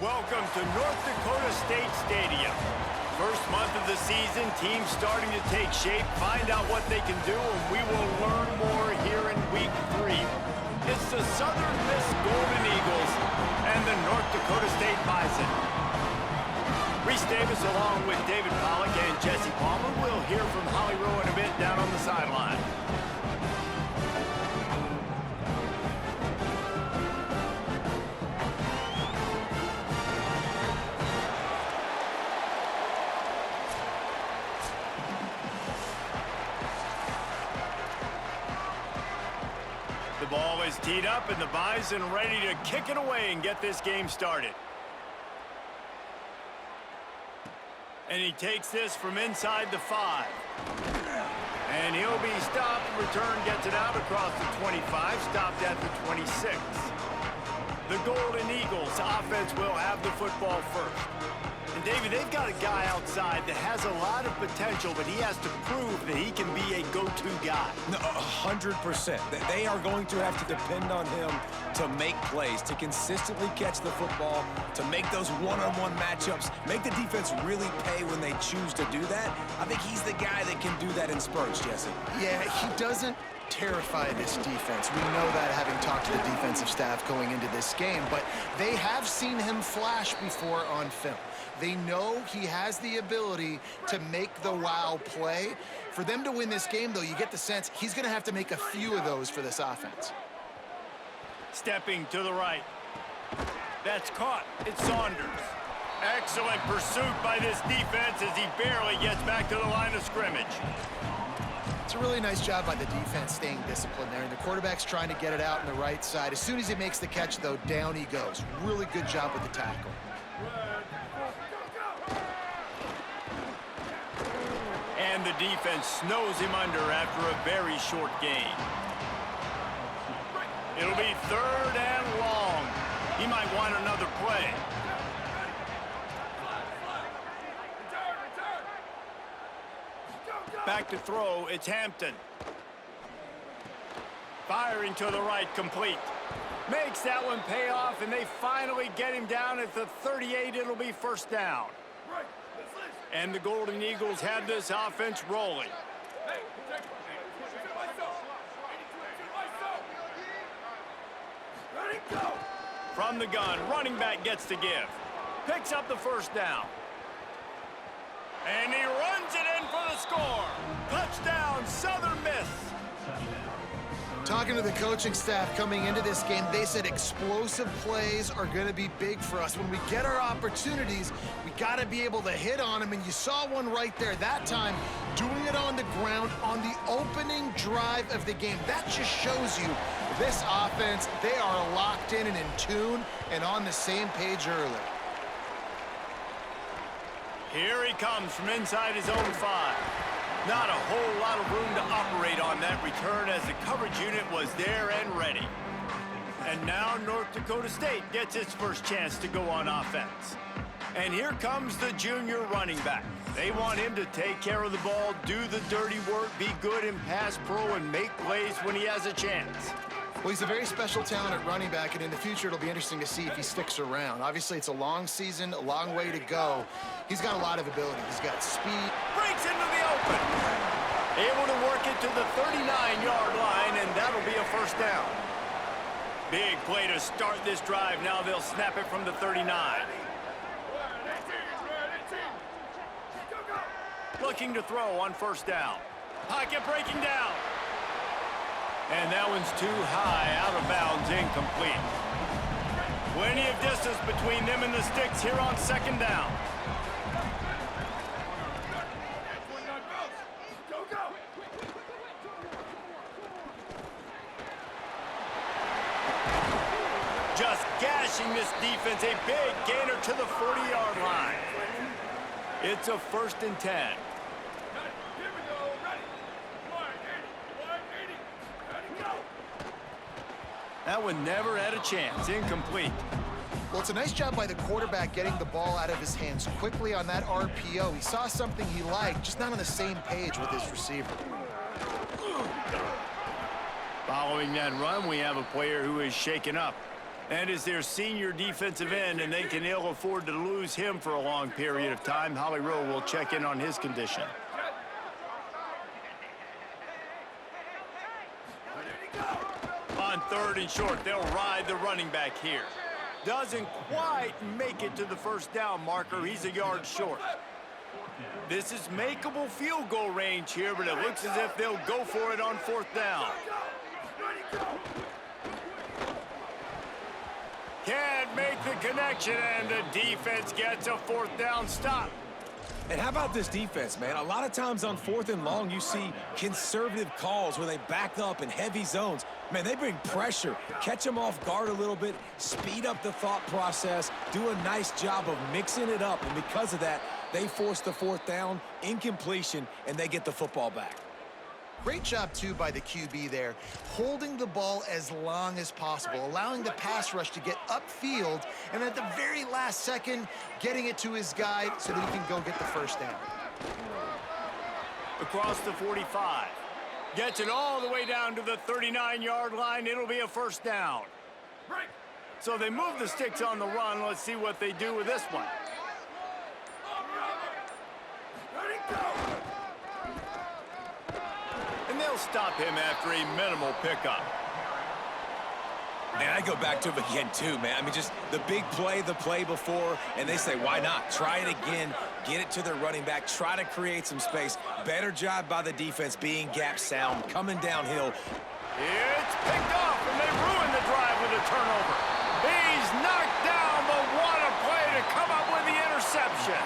Welcome to North Dakota State Stadium. First month of the season, teams starting to take shape, find out what they can do, and we will learn more here in Week 3. It's the Southern Miss Golden Eagles and the North Dakota State Bison. Reese Davis along with David Pollock and Jesse Palmer. We'll hear from Holly Rowe in a bit down on the sideline. The ball is teed up and the Bison ready to kick it away and get this game started. And he takes this from inside the 5. And he'll be stopped. Return gets it out across the 25, stopped at the 26. The Golden Eagles offense will have the football first. And David, they've got a guy outside that has a lot of potential, but he has to prove that he can be a go-to guy. 100%. They are going to have to depend on him to make plays, to consistently catch the football, to make those one-on-one matchups, make the defense really pay when they choose to do that. I think he's the guy that can do that in spurts, Jesse. Yeah, he doesn't terrify this defense. We know that having talked to the defensive staff going into this game, but they have seen him flash before on film. They know he has the ability to make the wow play. For them to win this game, though, you get the sense he's going to have to make a few of those for this offense. Stepping to the right. That's caught. It's Saunders. Excellent pursuit by this defense as he barely gets back to the line of scrimmage. It's a really nice job by the defense staying disciplined there, and the quarterback's trying to get it out on the right side. As soon as he makes the catch, though, down he goes. Really good job with the tackle. And the defense snows him under after a very short gain. It'll be 3rd and long. He might want another play. Back to throw, it's Hampton. Firing to the right, complete. Makes that one pay off, and they finally get him down at the 38. It'll be first down. And the Golden Eagles have this offense rolling. From the gun, running back gets to give. Picks up the first down. And he runs it in for the score. Touchdown, Southern Miss. Talking to the coaching staff coming into this game, they said explosive plays are going to be big for us. When we get our opportunities, we got to be able to hit on them, and you saw one right there that time, doing it on the ground on the opening drive of the game. That just shows you this offense, they are locked in and in tune and on the same page early. Here he comes from inside his own 5. Not a whole lot of room to operate on that return as the coverage unit was there and ready. And now North Dakota State gets its first chance to go on offense. And here comes the junior running back. They want him to take care of the ball, do the dirty work, be good in pass pro, and make plays when he has a chance. Well, he's a very special talent at running back, and in the future, it'll be interesting to see if he sticks around. Obviously, it's a long season, a long way to go. He's got a lot of ability. He's got speed. Breaks into the open. Able to work it to the 39-yard line, and that'll be a first down. Big play to start this drive. Now they'll snap it from the 39. Looking to throw on first down. Pocket breaking down. And that one's too high, out of bounds, incomplete. Plenty of distance between them and the sticks here on second down. Just gashing this defense, a big gainer to the 40-yard line. It's a 1st and 10. That one never had a chance. Incomplete. Well, it's a nice job by the quarterback getting the ball out of his hands quickly on that RPO. He saw something he liked, just not on the same page with his receiver. Following that run, we have a player who is shaken up. And is their senior defensive end, and they can ill afford to lose him for a long period of time. Holly Rowe will check in on his condition. On 3rd and short, they'll ride the running back here. Doesn't quite make it to the first down marker. He's a yard short. This is makeable field goal range here, but it looks as if they'll go for it on 4th down. Can't make the connection, and the defense gets a 4th down stop. And how about this defense, man? A lot of times on 4th and long, you see conservative calls where they back up in heavy zones. Man, they bring pressure, catch them off guard a little bit, speed up the thought process, do a nice job of mixing it up, and because of that, they force the 4th down, incompletion, and they get the football back. Great job, too, by the QB there, holding the ball as long as possible, allowing the pass rush to get upfield, and at the very last second, getting it to his guy so that he can go get the first down. Across the 45. Gets it all the way down to the 39-yard line. It'll be a 1st down. So they move the sticks on the run. Let's see what they do with this one. And they'll stop him after a minimal pickup. Man, I go back to him again, too, man. I mean, just the big play, the play before, and they say, why not? Try it again, get it to their running back, try to create some space. Better job by the defense being gap sound, coming downhill. It's picked off, and they ruin the drive with a turnover. He's knocked down, but what a play to come up with the interception.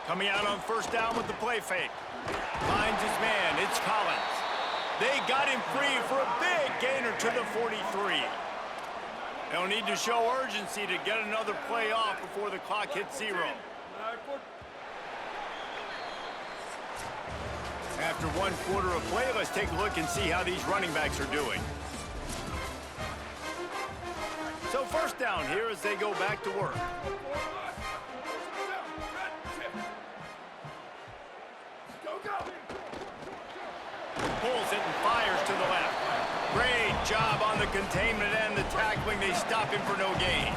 Coming out on 1st down with the play fake. Finds his man. It's Collins. They got him free for a big gainer to the 43. They'll need to show urgency to get another play off before the clock hits 0. After 1 quarter of play, let's take a look and see how these running backs are doing. So 1st down here as they go back to work. Pulls it and fires to the left. Great job on the containment and the tackling. They stop him for no gain.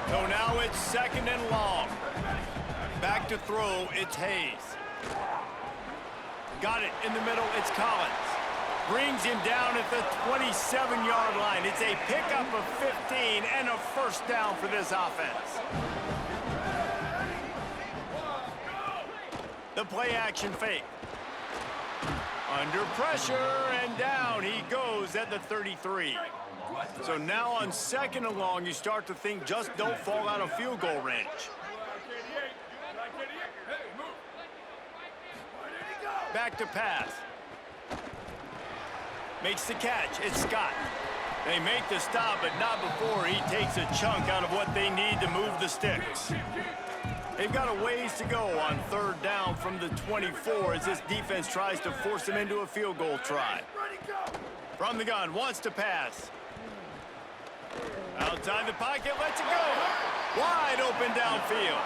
So now it's 2nd and long. Back to throw, it's Hayes. Got it in the middle, it's Collins. Brings him down at the 27-yard line. It's a pickup of 15 and a 1st down for this offense. The play action fake. Under pressure, and down he goes at the 33. So now on 2nd and long, you start to think just don't fall out of field goal range. Back to pass. Makes the catch. It's Scott. They make the stop, but not before he takes a chunk out of what they need to move the sticks. They've got a ways to go on 3rd down from the 24 as this defense tries to force them into a field goal try. From the gun, wants to pass. Outside the pocket, lets it go. Wide open downfield.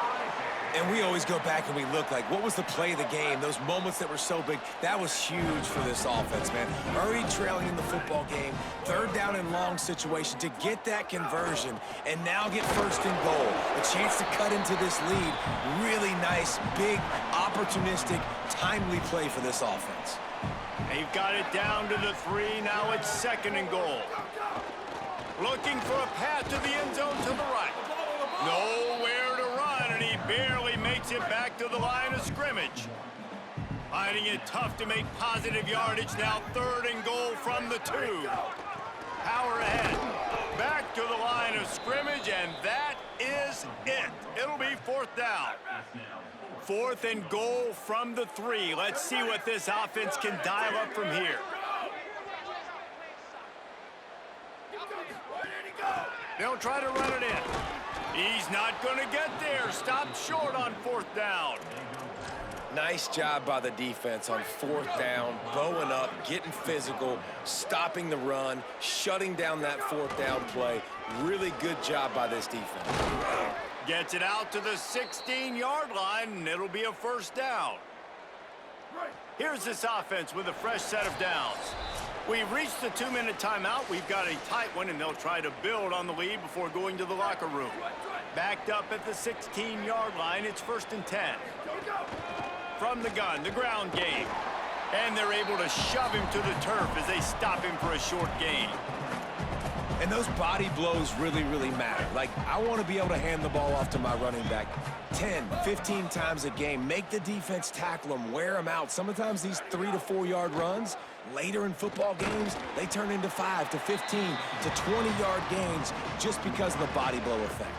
And we always go back and we look like, what was the play of the game? Those moments that were so big, that was huge for this offense, man. Already trailing in the football game, 3rd down and long situation to get that conversion and now get 1st and goal. A chance to cut into this lead. Really nice, big, opportunistic, timely play for this offense. They've got it down to the 3. Now it's 2nd and goal. Looking for a path to the end zone to the right. Nowhere to run, and he barely makes it back to the line of scrimmage. Finding it tough to make positive yardage. Now 3rd and goal from the 2. Power ahead. Back to the line of scrimmage, and that is it. It'll be 4th down. 4th and goal from the 3. Let's see what this offense can dial up from here. They'll try to run it in. He's not going to get there. Stopped short on 4th down. Nice job by the defense on 4th down, bowing up, getting physical, stopping the run, shutting down that 4th down play. Really good job by this defense. Gets it out to the 16-yard line, and it'll be a 1st down. Here's this offense with a fresh set of downs. We've reached the 2-minute timeout. We've got a tight one, and they'll try to build on the lead before going to the locker room. Backed up at the 16-yard line, it's 1st and 10. From the gun, the ground game. And they're able to shove him to the turf as they stop him for a short gain. And those body blows really, really matter. Like, I want to be able to hand the ball off to my running back 10, 15 times a game. Make the defense tackle them, wear them out. Sometimes these 3 to 4 yard runs, later in football games, they turn into 5 to 15 to 20-yard gains just because of the body blow effect.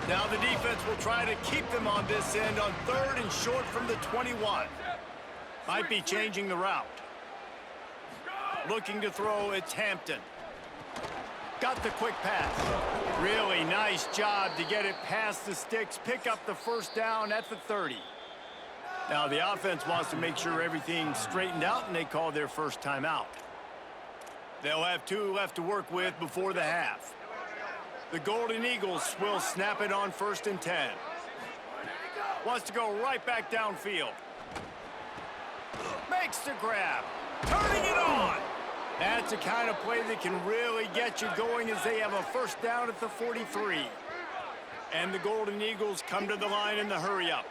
Now the defense will try to keep them on this end on 3rd and short from the 21. Might be changing the route. Looking to throw, it's Hampton. Got the quick pass. Really nice job to get it past the sticks, pick up the 1st down at the 30. Now the offense wants to make sure everything's straightened out, and they call their first timeout. They'll have 2 left to work with before the half. The Golden Eagles will snap it on 1st and 10. Wants to go right back downfield. Makes the grab. Turning it on. That's the kind of play that can really get you going as they have a 1st down at the 43. And the Golden Eagles come to the line in the hurry-up.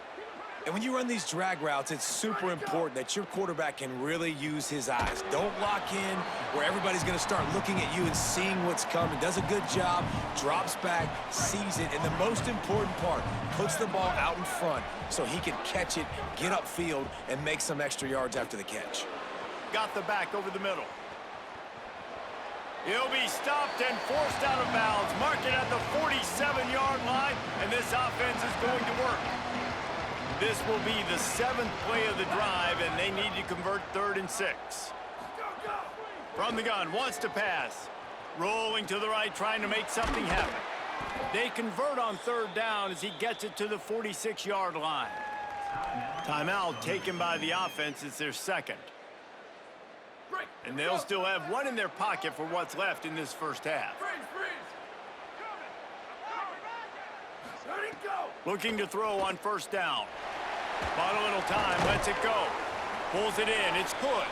And when you run these drag routes, it's super important that your quarterback can really use his eyes. Don't lock in where everybody's going to start looking at you and seeing what's coming. Does a good job, drops back, sees it, and the most important part, puts the ball out in front so he can catch it, get upfield, and make some extra yards after the catch. Got the back over the middle. He'll be stopped and forced out of bounds. Mark it at the 47-yard line, and this offense is going to work. This will be the 7th play of the drive, and they need to convert 3rd and 6. From the gun, wants to pass. Rolling to the right, trying to make something happen. They convert on 3rd down as he gets it to the 46-yard line. Timeout taken by the offense. It's their 2nd. And they'll still have 1 in their pocket for what's left in this 1st half. Looking to throw on 1st down. Bought a little time, lets it go. Pulls it in, it's good.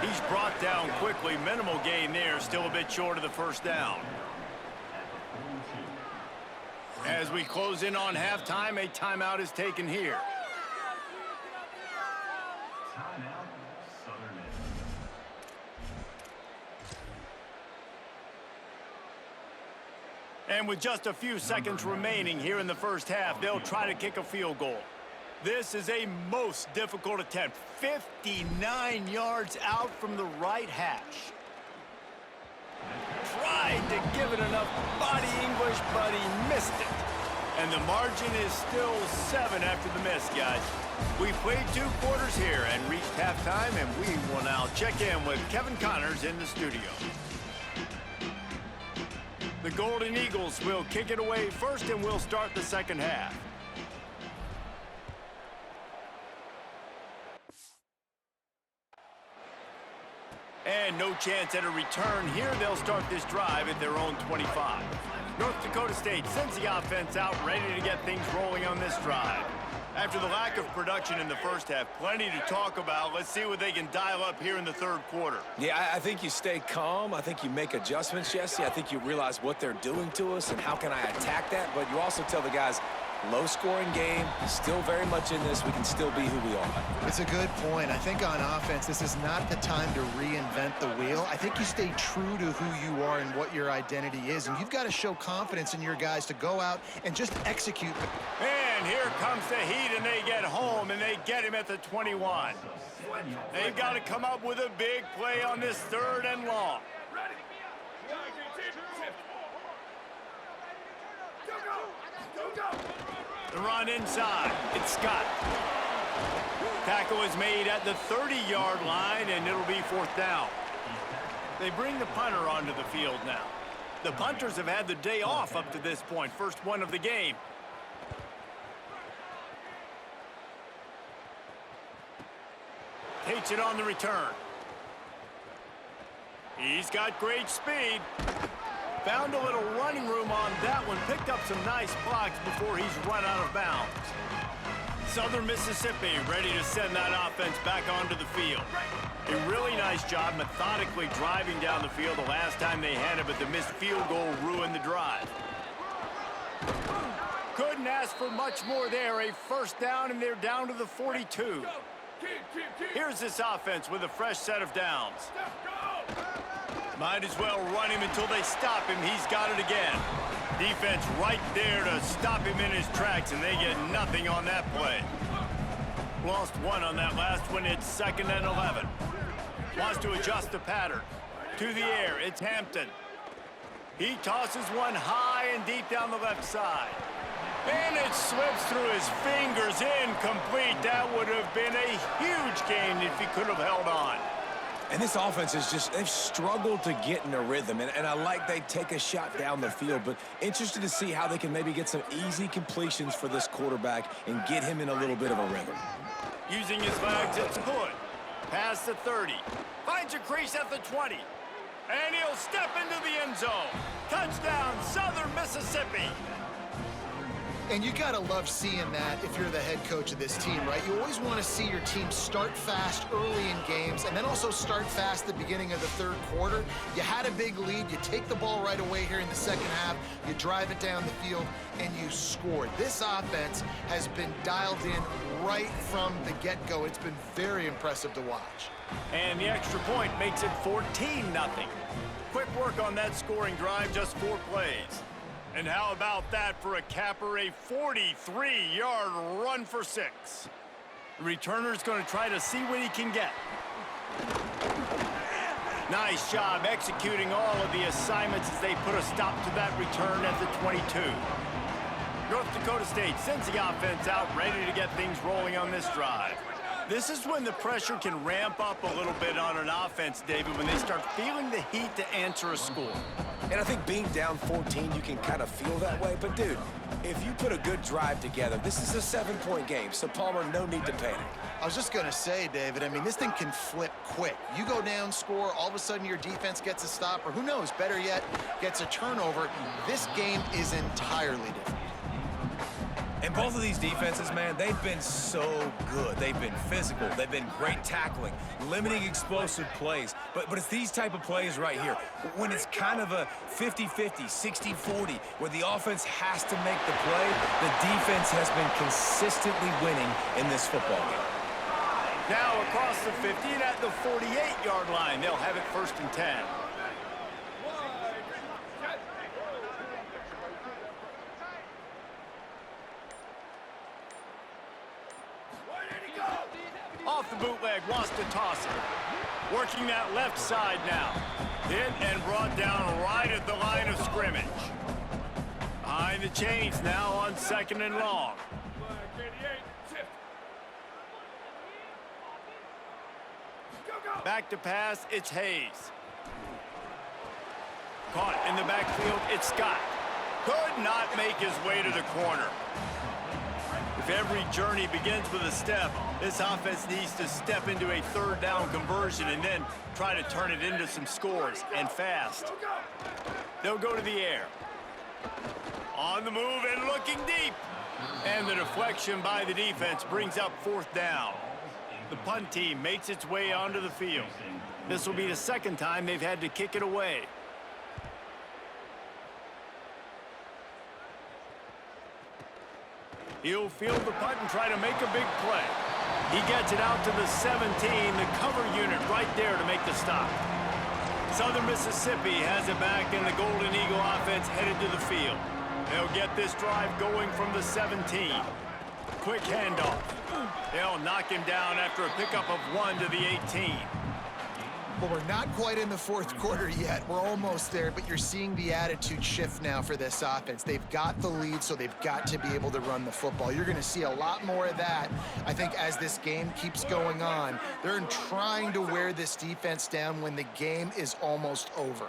He's brought down quickly. Minimal gain there, still a bit short of the 1st down. As we close in on halftime, a timeout is taken here. And with just a few seconds remaining here in the 1st half, they'll try to kick a field goal. This is a most difficult attempt. 59 yards out from the right hash. Tried to give it enough body English, but he missed it. And the margin is still 7 after the miss, guys. We played 2 quarters here and reached halftime, and we will now check in with Kevin Connors in the studio. The Golden Eagles will kick it away first, and we'll start the 2nd half. And no chance at a return here. They'll start this drive at their own 25. North Dakota State sends the offense out, ready to get things rolling on this drive. After the lack of production in the 1st half, plenty to talk about. Let's see what they can dial up here in the 3rd quarter. Yeah, I think you stay calm. I think you make adjustments, Jesse. I think you realize what they're doing to us and how can I attack that. But you also tell the guys, low-scoring game, still very much in this. We can still be who we are. It's a good point. I think on offense, this is not the time to reinvent the wheel. I think you stay true to who you are and what your identity is. And you've got to show confidence in your guys to go out and just execute. And here comes the heat, and they get home, and they get him at the 21. They've got to come up with a big play on this 3rd and long. The run inside. It's Scott. Tackle is made at the 30-yard line, and it'll be 4th down. They bring the punter onto the field now. The punters have had the day off up to this point. First one of the game. Takes it on the return. He's got great speed. Found a little running room on that one. Picked up some nice blocks before he's run out of bounds. Southern Mississippi ready to send that offense back onto the field. A really nice job methodically driving down the field the last time they had it, but the missed field goal ruined the drive. Couldn't ask for much more there. A first down, and they're down to the 42. Here's this offense with a fresh set of downs. Might as well run him until they stop him. He's got it again. Defense right there to stop him in his tracks, and they get nothing on that play. Lost one on that last one. It's 2nd and 11. Wants to adjust the pattern. To the air, it's Hampton. He tosses one high and deep down the left side. And it slips through his fingers, incomplete. That would have been a huge gain if he could have held on. And this offense is just, they've struggled to get in a rhythm. And I like they take a shot down the field, but interested to see how they can maybe get some easy completions for this quarterback and get him in a little bit of a rhythm. Using his legs, it's Hood. Past the 30. Finds a crease at the 20. And he'll step into the end zone. Touchdown, Southern Mississippi. And you gotta love seeing that if you're the head coach of this team, right? You always want to see your team start fast early in games and then also start fast at the beginning of the third quarter. You had a big lead, you take the ball right away here in the second half, you drive it down the field, and you scored. This offense has been dialed in right from the get-go. It's been very impressive to watch. And the extra point makes it 14-0. Quick work on that scoring drive, just 4 plays. And how about that for a capper, a 43-yard run for 6. The returner's going to try to see what he can get. Nice job executing all of the assignments as they put a stop to that return at the 22. North Dakota State sends the offense out, ready to get things rolling on this drive. This is when the pressure can ramp up a little bit on an offense, David, when they start feeling the heat to answer a score. And I think being down 14, you can kind of feel that way. But, dude, if you put a good drive together, this is a 7-point game. So, Palmer, no need to panic. I was just going to say, David, I mean, this thing can flip quick. You go down, score, all of a sudden your defense gets a stop, or who knows, better yet, gets a turnover. This game is entirely different. And both of these defenses, man, they've been so good. They've been physical. They've been great tackling, limiting explosive plays. But it's these type of plays right here, when it's kind of a 50-50, 60-40, where the offense has to make the play, the defense has been consistently winning in this football game. Now across the 50 and at the 48-yard line, they'll have it 1st and 10. Off the bootleg, wants to toss it. Working that left side now. Hit and brought down right at the line of scrimmage. Behind the chains now on 2nd and long. Back to pass, it's Hayes. Caught in the backfield, it's Scott. Could not make his way to the corner. If every journey begins with a step, this offense needs to step into a 3rd down conversion and then try to turn it into some scores, and fast. They'll go to the air. On the move and looking deep. And the deflection by the defense brings up 4th down. The punt team makes its way onto the field. This will be the 2nd time they've had to kick it away. He'll field the punt and try to make a big play. He gets it out to the 17, the cover unit right there to make the stop. Southern Mississippi has it back, and the Golden Eagle offense headed to the field. They'll get this drive going from the 17. Quick handoff. They'll knock him down after a pickup of 1 to the 18. Well, we're not quite in the 4th quarter yet. We're almost there, but you're seeing the attitude shift now for this offense. They've got the lead, so they've got to be able to run the football. You're going to see a lot more of that, I think, as this game keeps going on. They're trying to wear this defense down when the game is almost over.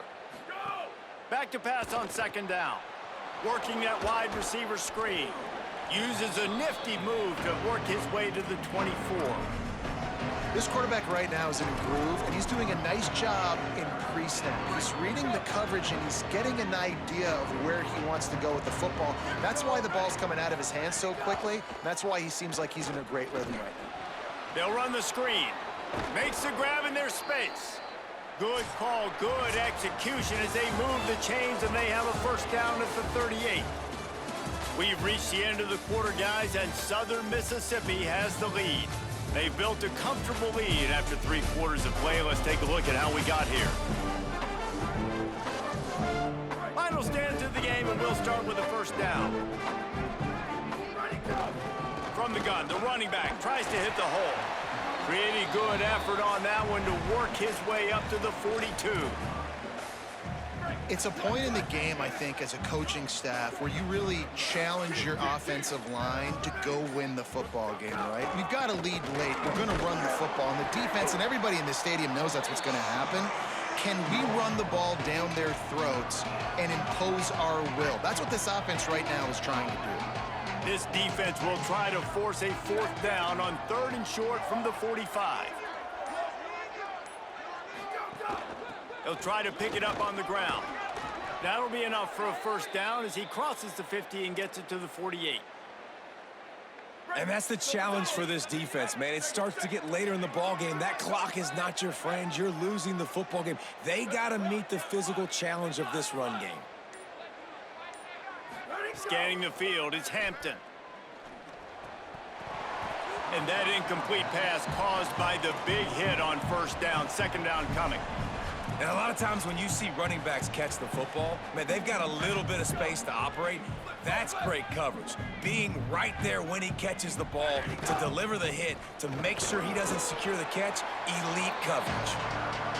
Back to pass on 2nd down. Working that wide receiver screen. Uses a nifty move to work his way to the 24. This quarterback right now is in a groove, and he's doing a nice job in pre-snap. He's reading the coverage, and he's getting an idea of where he wants to go with the football. That's why the ball's coming out of his hands so quickly. That's why he seems like he's in a great rhythm right now. They'll run the screen. Makes the grab in their space. Good call, good execution as they move the chains, and they have a first down at the 38. We've reached the end of the quarter, guys, and Southern Mississippi has the lead. They've built a comfortable lead after 3 quarters of play. Let's take a look at how we got here. Final stands of the game, and we'll start with a first down. From the gun, the running back tries to hit the hole. Pretty good effort on that one to work his way up to the 42. It's a point in the game, I think, as a coaching staff where you really challenge your offensive line to go win the football game, right? We've got to lead late. We're going to run the football. And the defense and everybody in the stadium knows that's what's going to happen. Can we run the ball down their throats and impose our will? That's what this offense right now is trying to do. This defense will try to force a fourth down on 3rd and short from the 45. He'll try to pick it up on the ground. That'll be enough for a first down as he crosses the 50 and gets it to the 48. And that's the challenge for this defense, man. It starts to get later in the ball game. That clock is not your friend. You're losing the football game. They got to meet the physical challenge of this run game. Scanning the field is Hampton. And that incomplete pass caused by the big hit on first down. Second down coming. And a lot of times when you see running backs catch the football, man, they've got a little bit of space to operate. That's great coverage. Being right there when he catches the ball to deliver the hit, to make sure he doesn't secure the catch, elite coverage.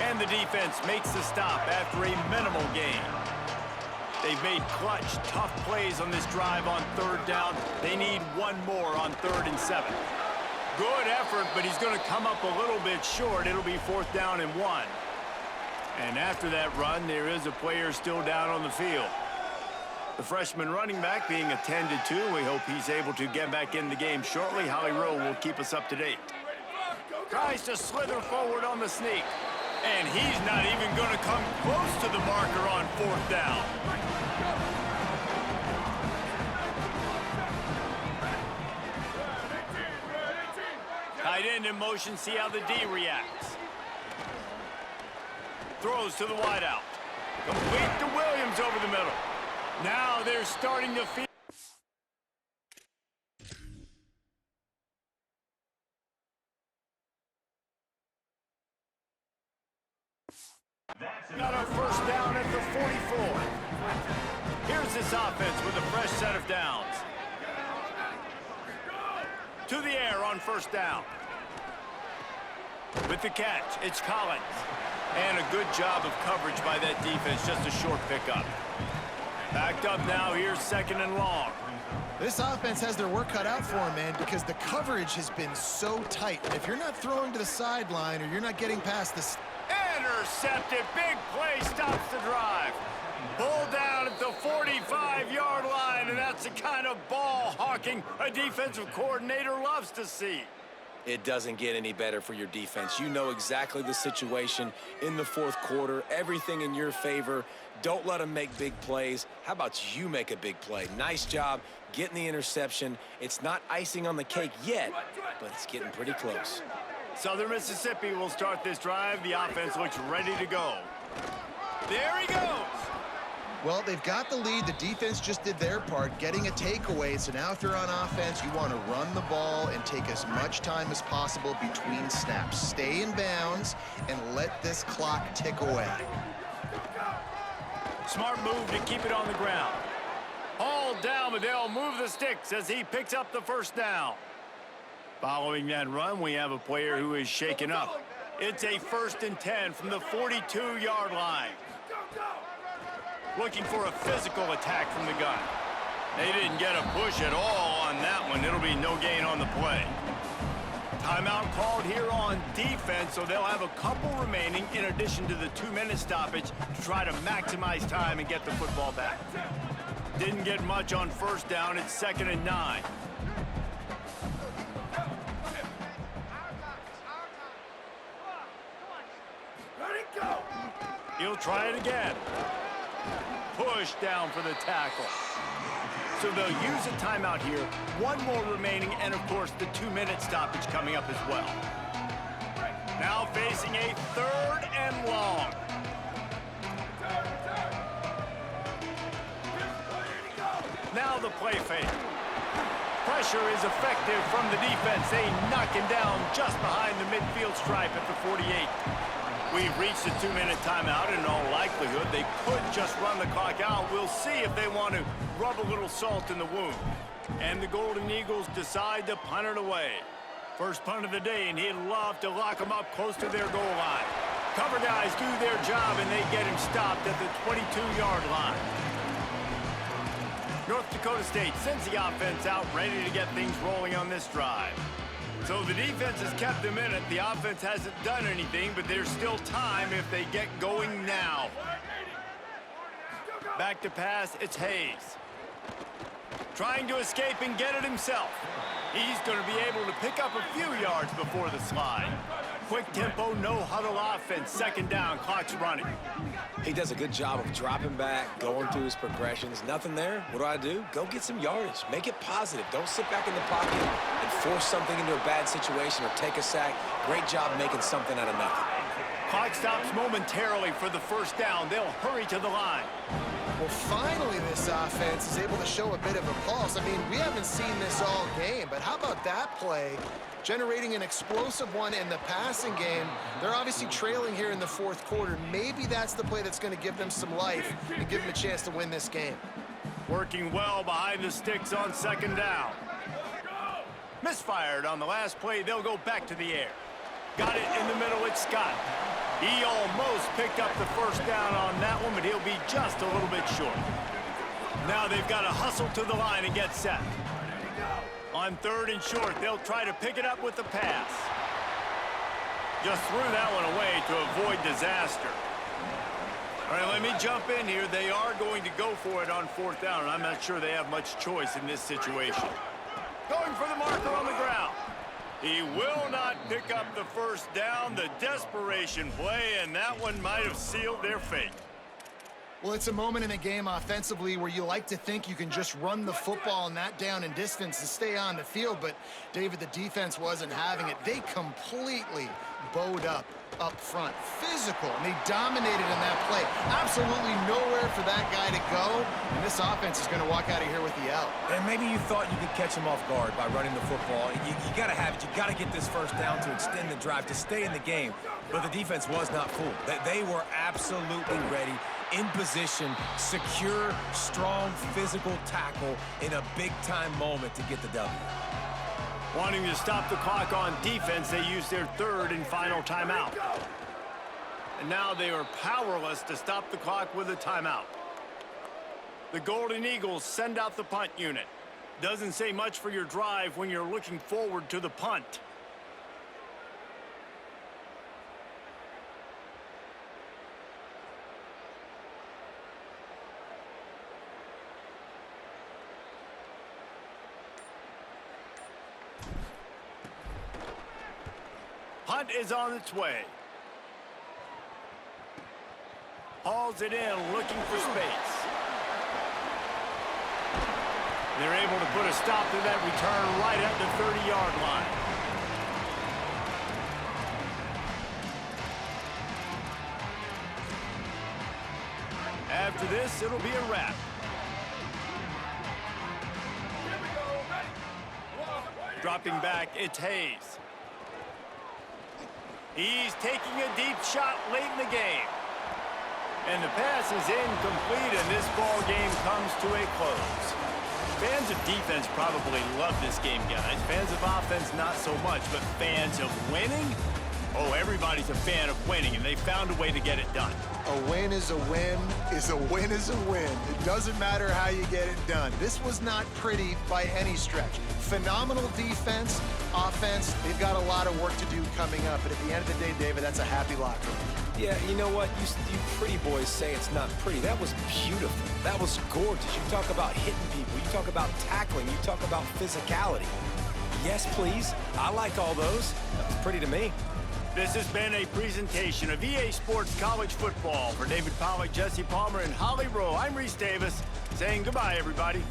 And the defense makes the stop after a minimal gain. They've made clutch, tough plays on this drive on 3rd down. They need one more on 3rd and 7. Good effort, but he's going to come up a little bit short. It'll be 4th down and 1. And after that run, there is a player still down on the field. The freshman running back being attended to. We hope he's able to get back in the game shortly. Howie Rowe will keep us up to date. Tries to slither forward on the sneak. And he's not even going to come close to the marker on 4th down. Tight end in motion, see how the D reacts. Throws to the wideout. Complete to Williams over the middle. Now they're starting to feel. Got a first down at the 44. Here's this offense with a fresh set of downs. To the air on first down. With the catch, it's Collins. And a good job of coverage by that defense, just a short pickup. Backed up now, here's 2nd and long. This offense has their work cut out for them, man, because the coverage has been so tight. And if you're not throwing to the sideline or you're not getting past this... Intercepted, big play, stops the drive. Pulled down at the 45-yard line, and that's the kind of ball hawking a defensive coordinator loves to see. It doesn't get any better for your defense. You know exactly the situation in the 4th quarter, everything in your favor. Don't let them make big plays. How about you make a big play? Nice job getting the interception. It's not icing on the cake yet, but it's getting pretty close. Southern Mississippi will start this drive. The offense looks ready to go. There he goes. Well, they've got the lead. The defense just did their part, getting a takeaway. So now if you're on offense, you want to run the ball and take as much time as possible between snaps. Stay in bounds and let this clock tick away. Smart move to keep it on the ground. Hauled down, but they'll move the sticks as he picks up the first down. Following that run, we have a player who is shaken up. It's a 1st and 10 from the 42-yard line. Looking for a physical attack from the gun. They didn't get a push at all on that one. It'll be no gain on the play. Timeout called here on defense, so they'll have a couple remaining in addition to the 2-minute stoppage to try to maximize time and get the football back. Didn't get much on first down. It's 2nd and 9. He'll try it again. Push down for the tackle. So they'll use a timeout here. One more remaining, and of course the 2-minute stoppage coming up as well. Now facing a 3rd and long. Now the play fake. Pressure is effective from the defense. They knock him down just behind the midfield stripe at the 48. We've reached the 2-minute timeout, and in all likelihood, they could just run the clock out. We'll see if they want to rub a little salt in the wound. And the Golden Eagles decide to punt it away. First punt of the day, and he'd love to lock them up close to their goal line. Cover guys do their job, and they get him stopped at the 22-yard line. North Dakota State sends the offense out, ready to get things rolling on this drive. So the defense has kept them in it. The offense hasn't done anything, but there's still time if they get going now. Back to pass, it's Hayes. Trying to escape and get it himself. He's going to be able to pick up a few yards before the slide. Quick tempo, no huddle offense. 2nd down, clock's running. He does a good job of dropping back, going through his progressions. Nothing there. What do? Go get some yardage. Make it positive. Don't sit back in the pocket and force something into a bad situation or take a sack. Great job making something out of nothing. Clock stops momentarily for the 1st down. They'll hurry to the line. Well, finally this offense is able to show a bit of a pulse. I mean, we haven't seen this all game, but how about that play? Generating an explosive one in the passing game. They're obviously trailing here in the 4th quarter. Maybe that's the play that's going to give them some life and give them a chance to win this game. Working well behind the sticks on 2nd down. Misfired on the last play. They'll go back to the air. Got it in the middle. It's Scott. He almost picked up the 1st down on that one, but he'll be just a little bit short. Now they've got to hustle to the line and get set. On 3rd and short, they'll try to pick it up with the pass. Just threw that one away to avoid disaster. All right, let me jump in here. They are going to go for it on 4th down, and I'm not sure they have much choice in this situation. Going for the marker on the ground. He will not pick up the 1st down. The desperation play, and that one might have sealed their fate. Well, it's a moment in a game offensively where you like to think you can just run the football on that down and distance to stay on the field, but David, the defense wasn't having it. They completely bowed up front. Physical, and they dominated in that play. Absolutely nowhere for that guy to go, and this offense is going to walk out of here with the L. And maybe you thought you could catch him off guard by running the football. You got to have it. You got to get this 1st down to extend the drive, to stay in the game. But the defense was not fooled. They were absolutely ready, in position, secure, strong, physical tackle in a big-time moment to get the W. Wanting to stop the clock on defense, they use their 3rd and final timeout. And now they are powerless to stop the clock with a timeout. The Golden Eagles send out the punt unit. Doesn't say much for your drive when you're looking forward to the punt. Punt is on its way. Hauls it in, looking for space. They're able to put a stop to that return right at the 30-yard line. After this, it'll be a wrap. Dropping back, it's Hayes. He's taking a deep shot late in the game. And the pass is incomplete, and this ball game comes to a close. Fans of defense probably love this game, guys. Fans of offense, not so much, but fans of winning? Oh, everybody's a fan of winning, and they found a way to get it done. A win is a win is a win is a win. It doesn't matter how you get it done. This was not pretty by any stretch. Phenomenal defense, offense. They've got a lot of work to do coming up. But at the end of the day, David, that's a happy locker room. Yeah, you know what? You pretty boys say it's not pretty. That was beautiful. That was gorgeous. You talk about hitting people. You talk about tackling. You talk about physicality. Yes, please. I like all those. That was pretty to me. This has been a presentation of EA Sports College Football. For David Pollack, Jesse Palmer, and Holly Rowe, I'm Reese Davis, saying goodbye, everybody.